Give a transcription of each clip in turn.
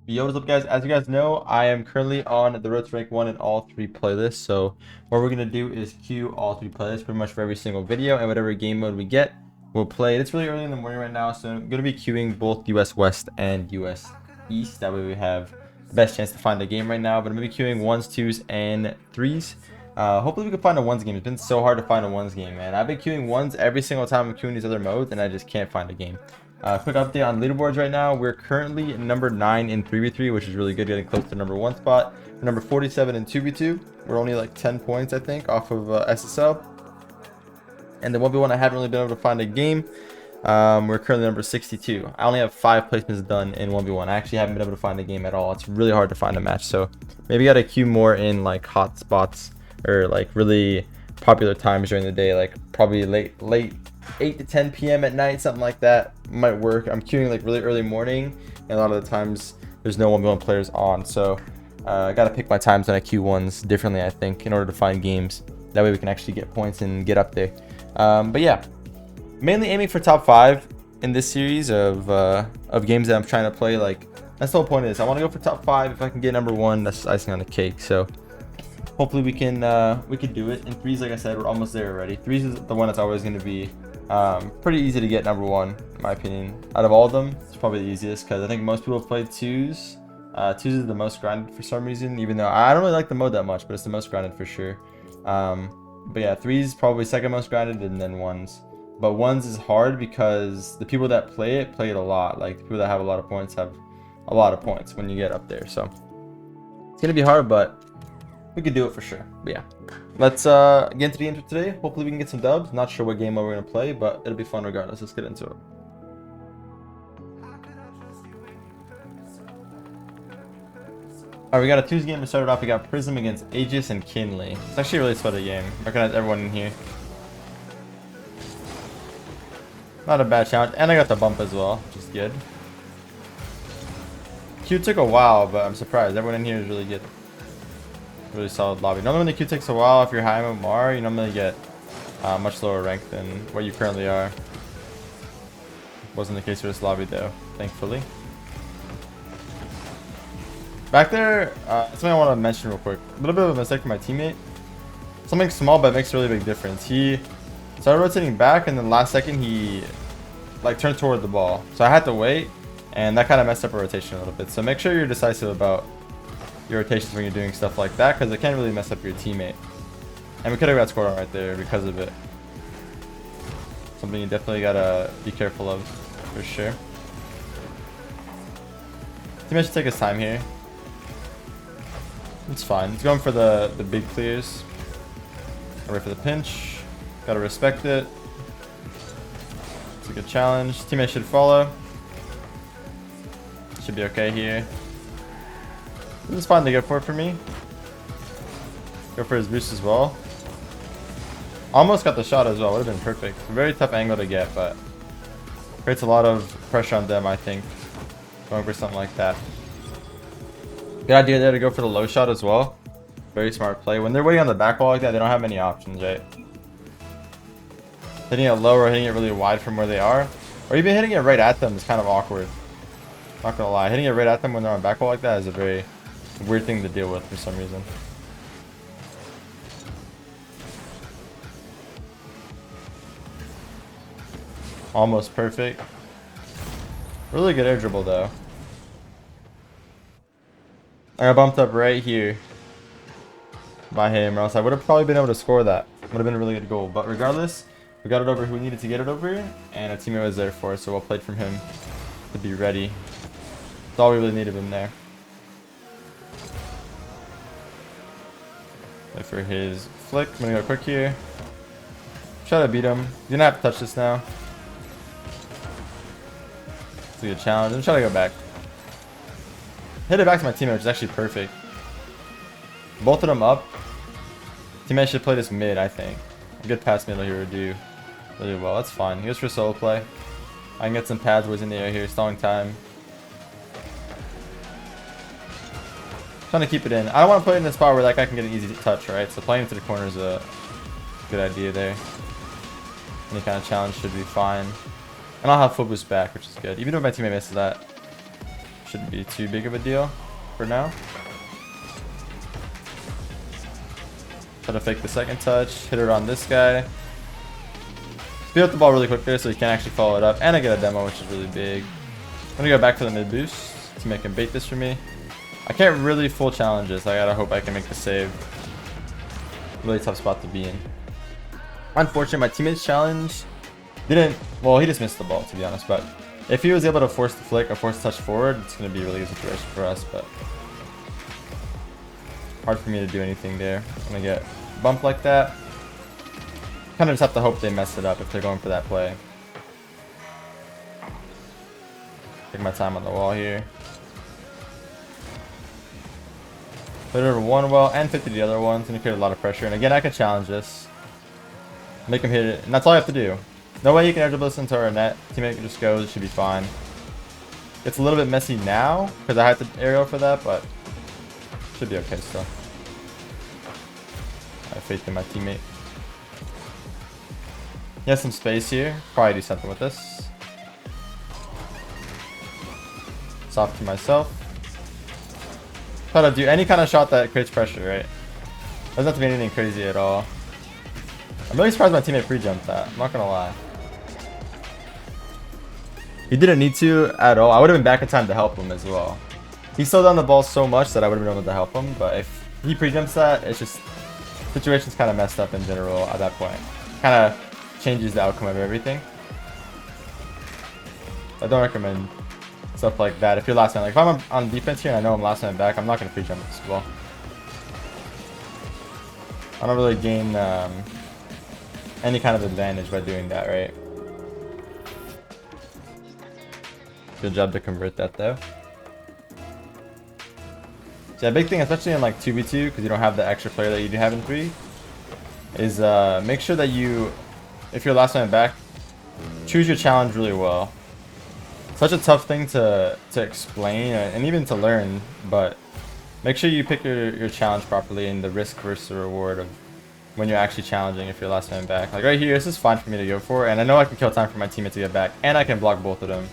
Yo, what's up guys? As you guys know, I am currently on the road to rank 1 in all 3 playlists. So what we're going to do is queue all 3 playlists pretty much for every single video, and whatever game mode we get, we'll play. It's really early in the morning right now, so I'm going to be queuing both US West and US East. That way we have the best chance to find a game right now. But I'm going to be queuing 1s, 2s, and 3s. Hopefully we can find a 1s game. It's been so hard to find a 1s game, man. I've been queuing 1s every single time I'm queuing these other modes, and I just can't find a game. Quick update on leaderboards right now. We're currently number 9 in 3v3, which is really good, getting close to number 1 spot. We're number 47 in 2v2. We're only like 10 points, I think, off of SSL. And the 1v1, I haven't really been able to find a game. We're currently number 62. I only have 5 placements done in 1v1. I actually haven't been able to find a game at all. It's really hard to find a match, so maybe gotta queue more in like hot spots or like really popular times during the day, like probably late 8 to 10 p.m. at night, something like that might work. I'm queuing like really early morning, and a lot of the times there's no 1v1 players on, so I gotta pick my times when I queue ones differently, I think, in order to find games. That way we can actually get points and get up there. But yeah, mainly aiming for top 5 in this series of games that I'm trying to play. Like, that's the whole point of this. I want to go for top 5. If I can get number 1, that's icing on the cake. So hopefully we can do it. In 3s, like I said, we're almost there already. 3s is the one that's always going to be pretty easy to get number 1, in my opinion. Out of all of them, it's probably the easiest because I think most people have played 2s. 2s is the most grinded for some reason, even though I don't really like the mode that much, but it's the most grinded for sure. But yeah, 3s probably second most grinded, and then 1s. But 1s is hard because the people that play it a lot. Like, the people that have a lot of points have a lot of points when you get up there. So it's gonna be hard, but we could do it for sure. But yeah, let's get into the intro today. Hopefully we can get some dubs. Not sure what game mode we're gonna play, but it'll be fun regardless. Let's get into it. Alright, we got a 2s game to start it off. We got Prism against Aegis and Kinley. It's actually a really sweaty game. Recognize everyone in here. Not a bad challenge, and I got the bump as well, which is good. Q took a while, but I'm surprised. Everyone in here is really good. Really solid lobby. Normally when the Q takes a while, if you're high MMR, you normally get much lower rank than what you currently are. Wasn't the case for this lobby though, thankfully. Back there, something I want to mention real quick. A little bit of a mistake from my teammate. Something small, but it makes a really big difference. He started rotating back, and then last second he like turned toward the ball. So I had to wait, and that kind of messed up our rotation a little bit. So make sure you're decisive about your rotations when you're doing stuff like that, because it can really mess up your teammate. And we could have got scored on right there because of it. Something you definitely gotta be careful of, for sure. Teammate should take his time here. It's fine. He's going for the big clears. Wait for the pinch. Gotta respect it. It's a good challenge. Teammate should follow. Should be okay here. This is fine to go for me. Go for his boost as well. Almost got the shot as well. Would have been perfect. A very tough angle to get, but creates a lot of pressure on them, I think. Going for something like that. Good idea there to go for the low shot as well. Very smart play. When they're waiting on the back wall like that, they don't have many options, right? Hitting it low or hitting it really wide from where they are, or even hitting it right at them is kind of awkward. Not gonna lie, hitting it right at them when they're on back wall like that is a very weird thing to deal with for some reason. Almost perfect. Really good air dribble though. I got bumped up right here by him, or else I would have probably been able to score that. Would have been a really good goal. But regardless, we got it over who we needed to get it over, and a teammate was there for us, so well played from him to be ready. That's all we really needed him there. Wait for his flick. I'm gonna go quick here. Try to beat him. You're gonna have to touch this now. It's a good challenge. I'm trying to go back. Hit it back to my teammate, which is actually perfect. Both of them up. Teammate should play this mid, I think. A good pass middle here would do really well. That's fine. He goes for solo play. I can get some pads where he's in the air here, stalling time. Trying to keep it in. I don't want to play it in a spot where that guy can get an easy touch, right? So playing into the corner is a good idea there. Any kind of challenge should be fine. And I'll have full boost back, which is good. Even if my teammate misses that, Shouldn't be too big of a deal for now. Try to fake the second touch, hit it on this guy. Speed up the ball really quick there so he can't actually follow it up. And I get a demo, which is really big. I'm gonna go back to the mid boost to make him bait this for me. I can't really full challenge this. I gotta hope I can make the save. Really tough spot to be in. Unfortunately, my teammate's challenge didn't, well, he just missed the ball, to be honest, but if he was able to force the flick or force the touch forward, it's going to be a really good situation for us, but hard for me to do anything there. I'm going to get bumped like that. Kind of just have to hope they mess it up if they're going for that play. Take my time on the wall here. Put it over one well and 50 the other one. It's going to create a lot of pressure. And again, I can challenge this. Make him hit it. And that's all I have to do. No way you can air dribble this into our net. Teammate just goes. It should be fine. It's a little bit messy now because I had to aerial for that, but should be okay still. I have faith in my teammate. He has some space here. Probably do something with this. Soft to myself. Try to do any kind of shot that creates pressure, right? Doesn't have to be anything crazy at all. I'm really surprised my teammate pre-jumped that. I'm not gonna lie. He didn't need to at all. I would have been back in time to help him as well. He slowed down the ball so much that I would have been able to help him, but if he pre-jumps that, it's just situation's kind of messed up in general at that point. Kind of changes the outcome of everything. I don't recommend stuff like that. If you're last man, like if I'm on defense here and I know I'm last man back, I'm not gonna pre-jump this ball. I don't really gain any kind of advantage by doing that, right? Good job to convert that though. So yeah, big thing, especially in like 2v2, because you don't have the extra player that you do have in 3, is make sure that you, if you're last man back, choose your challenge really well. Such a tough thing to explain and even to learn, but make sure you pick your challenge properly and the risk versus the reward of when you're actually challenging if you're last man back. Like right here, this is fine for me to go for, and I know I can kill time for my teammate to get back, and I can block both of them.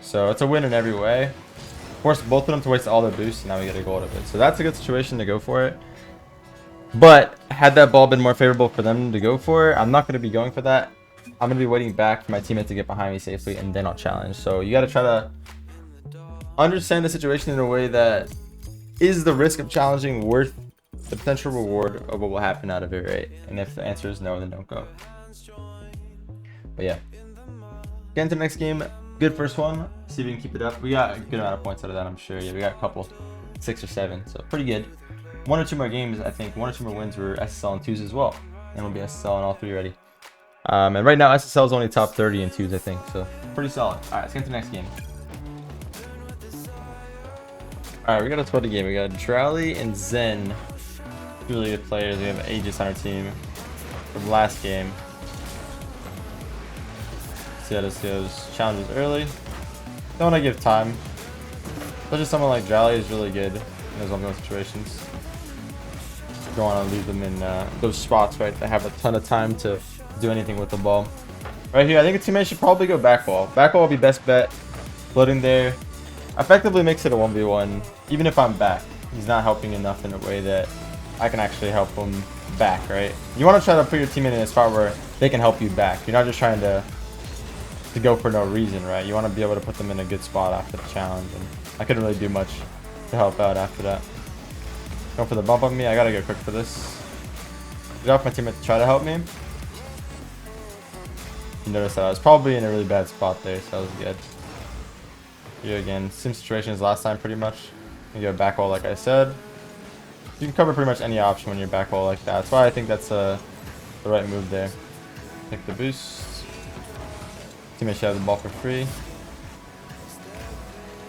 So it's a win in every way. Force both of them to waste all their boosts, and now we get a goal out of it. So that's a good situation to go for it. But had that ball been more favorable for them to go for it, I'm not going to be going for that. I'm going to be waiting back for my teammate to get behind me safely, and then I'll challenge. So you got to try to understand the situation in a way that is the risk of challenging worth the potential reward of what will happen out of it, right? And if the answer is no, then don't go. But yeah. Get into the next game. Good first one. See if we can keep it up. We got a good amount of points out of that, I'm sure. Yeah, we got a couple. 6 or 7. So pretty good. 1 or 2 more games, I think. 1 or 2 more wins were SSL and 2s as well. And we'll be SSL and all 3 ready. And right now, SSL is only top 30 in 2s, I think. So pretty solid. Alright, let's get to the next game. Alright, we got a 20 game. We got Drowley and Zen. Really good players. We have Aegis on our team from last game. See how this goes. Challenges early. Don't want to give time. Especially someone like Drowley is really good in those one-on-one situations. Don't want to leave them in those spots, right? They have a ton of time to do anything with the ball. Right here, I think a teammate should probably go back wall. Back wall will be best bet. Floating there effectively makes it a 1v1. Even if I'm back, he's not helping enough in a way that I can actually help him back, right? You want to try to put your teammate in a spot where they can help you back. You're not just trying to go for no reason, right? You want to be able to put them in a good spot after the challenge, and I couldn't really do much to help out after that. Going for the bump on me, I gotta go quick for this. Get off my teammate to try to help me. You notice that I was probably in a really bad spot there, so that was good. Here again, same situation as last time pretty much. You go back wall like I said. You can cover pretty much any option when you're back wall like that. That's why I think that's the right move there. Take the boost. Teammate should have the ball for free.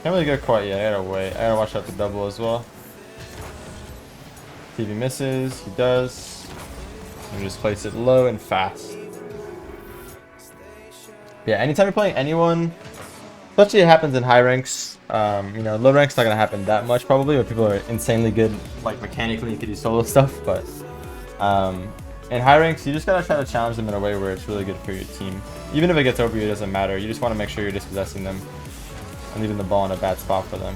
Can't really go quite yet. I gotta wait. I gotta watch out the double as well. If he misses, he does. And just place it low and fast. Yeah, anytime you're playing anyone, especially it happens in high ranks. You know, low ranks not gonna happen that much probably, but people are insanely good, like mechanically you could do solo stuff. But in high ranks, you just gotta try to challenge them in a way where it's really good for your team. Even if it gets over you, it doesn't matter. You just want to make sure you're dispossessing them and leaving the ball in a bad spot for them.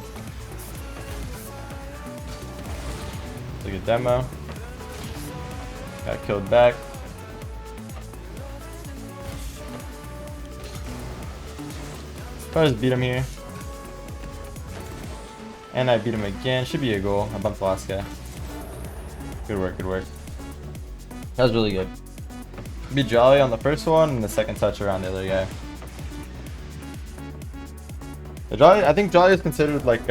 Take a demo. Got killed back. Probably just beat him here. And I beat him again. Should be a goal. I bumped the last guy. Good work, good work. That was really good. Beat Jolly on the first one and the second touch around the other guy. The Jolly, I think Jolly is considered like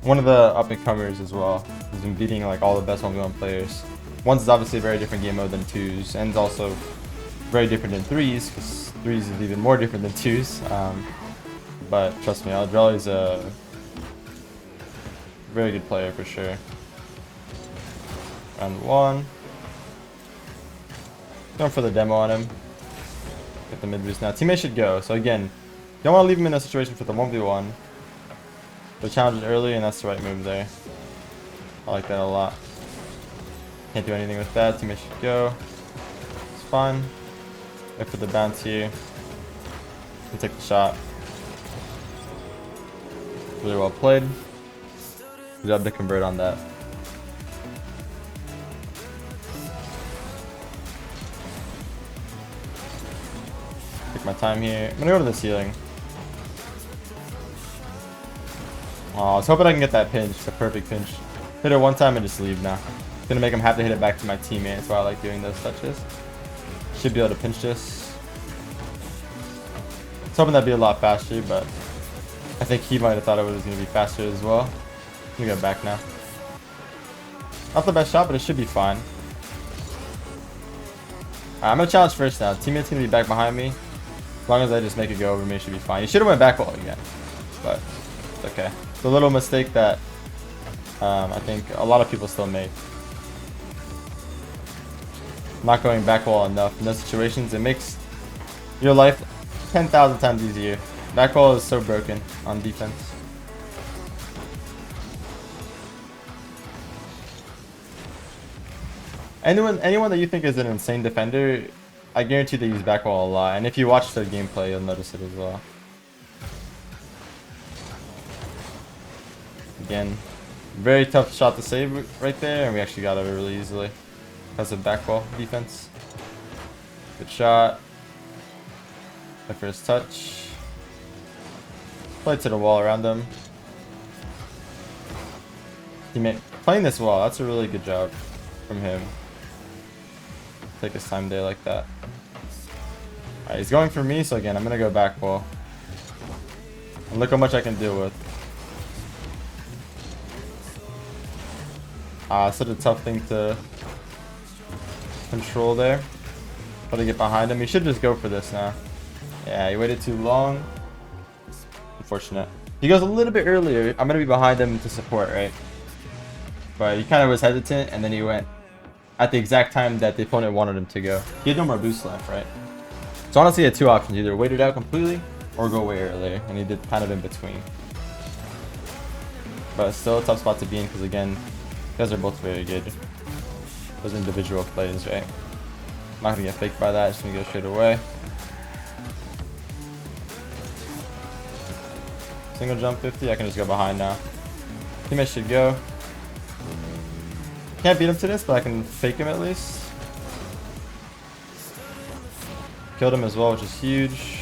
one of the up-and-comers as well. He's been beating like all the best 1v1 players. One's is obviously a very different game mode than twos, and it's also very different than threes, because threes is even more different than twos. But trust me, Jolly's a very good player for sure. Round one. Going for the demo on him. Get the mid boost now. Teammate should go. So again, don't want to leave him in a situation for the 1v1. But challenge it early, and that's the right move there. I like that a lot. Can't do anything with that. Teammate should go. It's fine. Wait for the bounce here. And take the shot. Really well played. Good job to convert on that. Take my time here. I'm gonna go to the ceiling. Oh, I was hoping I can get that pinch. It's a perfect pinch. Hit it one time and just leave now. It's gonna make him have to hit it back to my teammate. That's why I like doing those touches. Should be able to pinch this. I was hoping that'd be a lot faster, but I think he might have thought it was gonna be faster as well. I'm gonna go back now. Not the best shot, but it should be fine. I'm gonna challenge first now. Teammate's gonna be back behind me. As long as I just make it go over me, it should be fine. He should have went back wall again, but it's okay. It's a little mistake that I think a lot of people still make. Not going back wall enough in those situations, it makes your life 10,000 times easier. Back wall is so broken on defense. Anyone that you think is an insane defender, I guarantee they use back wall a lot. And if you watch their gameplay, you'll notice it as well. Again, very tough shot to save right there, and we actually got it really easily because of back wall defense. Good shot. The first touch. Play to the wall around them. Teammate playing this well. That's a really good job from him. Take his time there like that. Alright, he's going for me, so again, I'm gonna go back wall. And look how much I can deal with. Such a tough thing to control there. But to get behind him, he should just go for this now. Yeah, he waited too long. Unfortunate. He goes a little bit earlier. I'm gonna be behind him to support, right? But he kind of was hesitant, and then he went at the exact time that the opponent wanted him to go. He had no more boost left, right? So honestly, he had two options: either wait it out completely or go way earlier, and he did kind of in between. But still a tough spot to be in because again, you guys are both very good. Those individual plays, right? I'm not gonna get faked by that. Just gonna go straight away. Single jump 50. I can just go behind now. Teammate should go. Can't beat him to this, but I can fake him at least. Killed him as well, which is huge.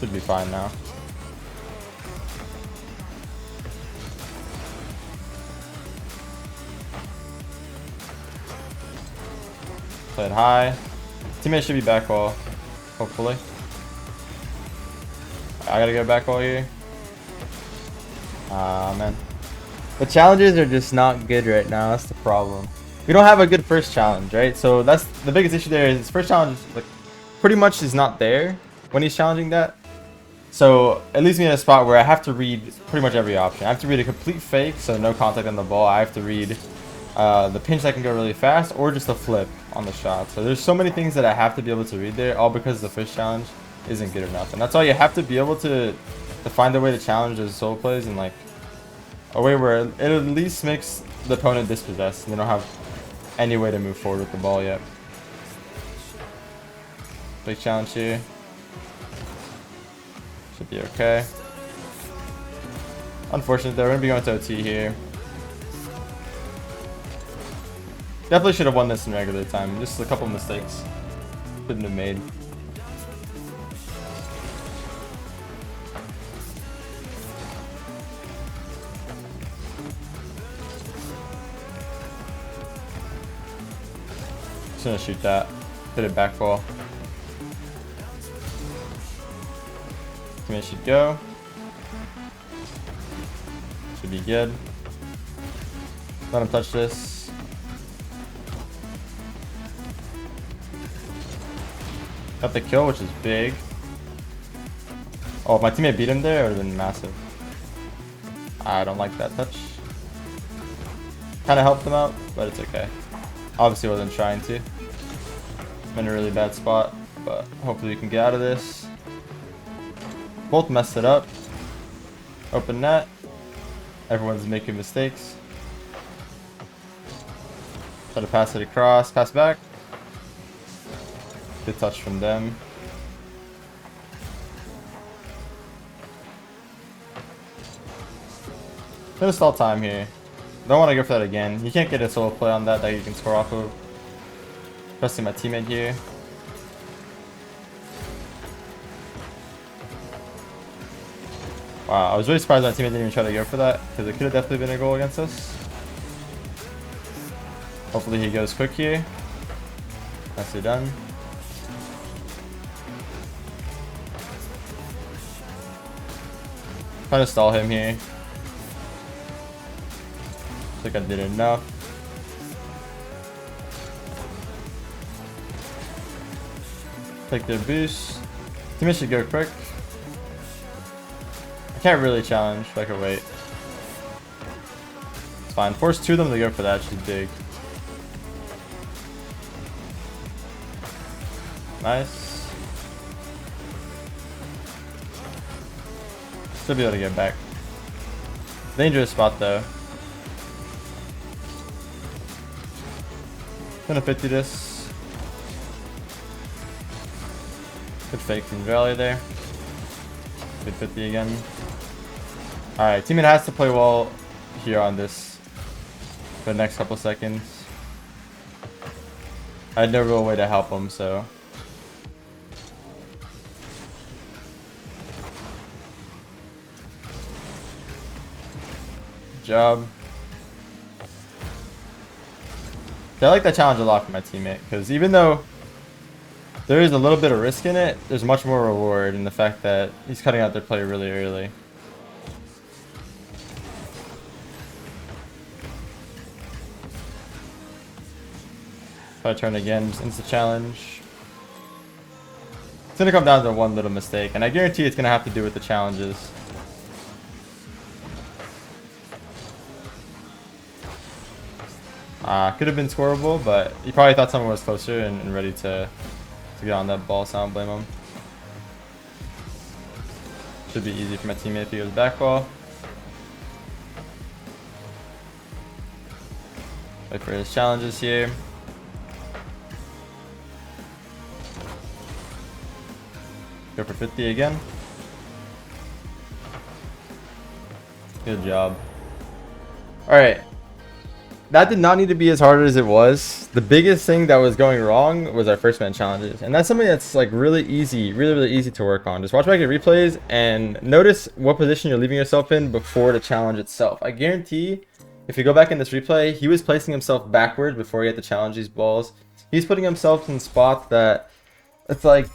Should be fine now. Played high. Teammate should be back wall, hopefully. I gotta go back wall here. Man. The challenges are just not good right now. That's the problem. We don't have a good first challenge, right? So that's the biggest issue there. Is his first challenge, like, pretty much is not there when he's challenging that. So it leaves me in a spot where I have to read pretty much every option. I have to read a complete fake, so no contact on the ball. I have to read the pinch that can go really fast, or just a flip on the shot. So there's so many things that I have to be able to read there, all because the first challenge isn't good enough. And that's why you have to be able to find a way to challenge those solo plays in like a way where it at least makes the opponent dispossessed. They don't have any way to move forward with the ball yet. Big challenge here. Should be okay. Unfortunate though, we're gonna be going to OT here. Definitely should have won this in regular time. Just a couple mistakes couldn't have made. Just gonna shoot that. Hit it back ball. Teammate should go. Should be good. Let him touch this. Got the kill, which is big. Oh, if my teammate beat him there, it would have been massive. I don't like that touch. Kind of helped him out, but it's okay. Obviously wasn't trying to. I'm in a really bad spot, but hopefully we can get out of this. Both messed it up. Open net. Everyone's making mistakes. Try to pass it across, pass back. Good touch from them. Gonna stall time here. Don't want to go for that again. You can't get a solo play on that you can score off of. Trusting my teammate here. Wow, I was really surprised my teammate didn't even try to go for that, because it could have definitely been a goal against us. Hopefully he goes quick here. Nicely done. Trying to stall him here. I think I did enough. Take their boost. Teammate should go quick. I can't really challenge, but I can wait. It's fine. Force two of them to go for that, which is big. Nice. Should be able to get back. Dangerous spot though. Gonna 50 this. Good fake from Valley there. Good 50 again. Alright, teammate has to play well here on this for the next couple seconds. I had no real way to help him, so. Good job. I like that challenge a lot for my teammate, because even though there is a little bit of risk in it, there's much more reward in the fact that he's cutting out their play really early. Try to turn again, just insta challenge. It's gonna come down to one little mistake, and I guarantee it's gonna have to do with the challenges. Could have been scoreable, but he probably thought someone was closer and ready to get on that ball, so I don't blame him. Should be easy for my teammate if he goes back ball. Wait for his challenges here. Go for 50 again. Good job. Alright. That did not need to be as hard as it was. The biggest thing that was going wrong was our first man challenges. And that's something that's like really easy, really easy to work on. Just watch back your replays and notice what position you're leaving yourself in before the challenge itself. I guarantee if you go back in this replay, he was placing himself backwards before he had to challenge these balls. He's putting himself in spots that it's like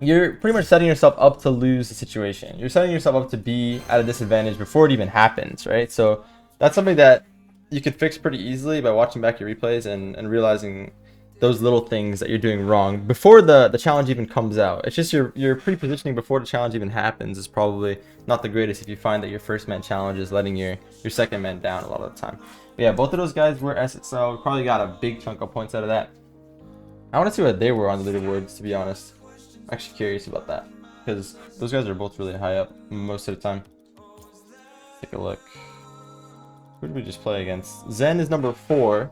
you're pretty much setting yourself up to lose the situation. You're setting yourself up to be at a disadvantage before it even happens, right? So that's something that you can fix pretty easily by watching back your replays and realizing those little things that you're doing wrong before the challenge even comes out. It's just your pre-positioning before the challenge even happens is probably not the greatest if you find that your first man challenge is letting your second man down a lot of the time. But yeah, both of those guys were SSL. Probably got a big chunk of points out of that. I want to see what they were on the leaderboards, to be honest. I'm actually curious about that because those guys are both really high up most of the time. Take a look. Who did we just play against? Zen is number 4.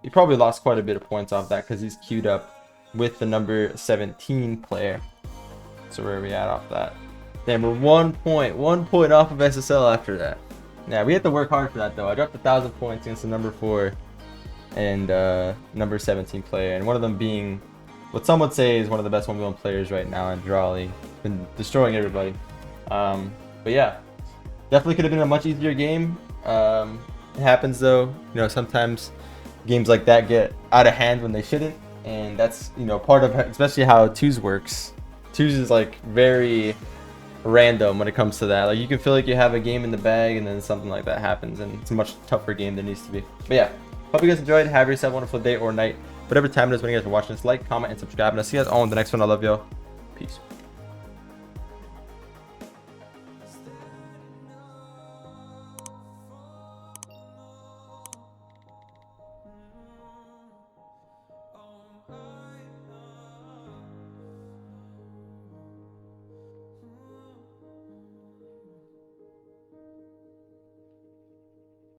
He probably lost quite a bit of points off that because he's queued up with the number 17 player. So where are we at off that? Damn, we're 1 point off of SSL after that. Yeah, we had to work hard for that though. I dropped 1,000 points against the number 4 and number 17 player, and one of them being what some would say is one of the best 1v1 players right now in Drawley. Been destroying everybody. But yeah, definitely could have been a much easier game. It happens though. You know, sometimes games like that get out of hand when they shouldn't, and that's, you know, part of especially how twos works. Twos is like very random when it comes to that. Like, you can feel like you have a game in the bag and then something like that happens, and it's a much tougher game than it needs to be. But yeah, hope you guys enjoyed. Have yourself a wonderful day or night, whatever time it is when you guys are watching this. Like, comment, and subscribe, and I'll see you guys all in the next one. I love y'all. Peace.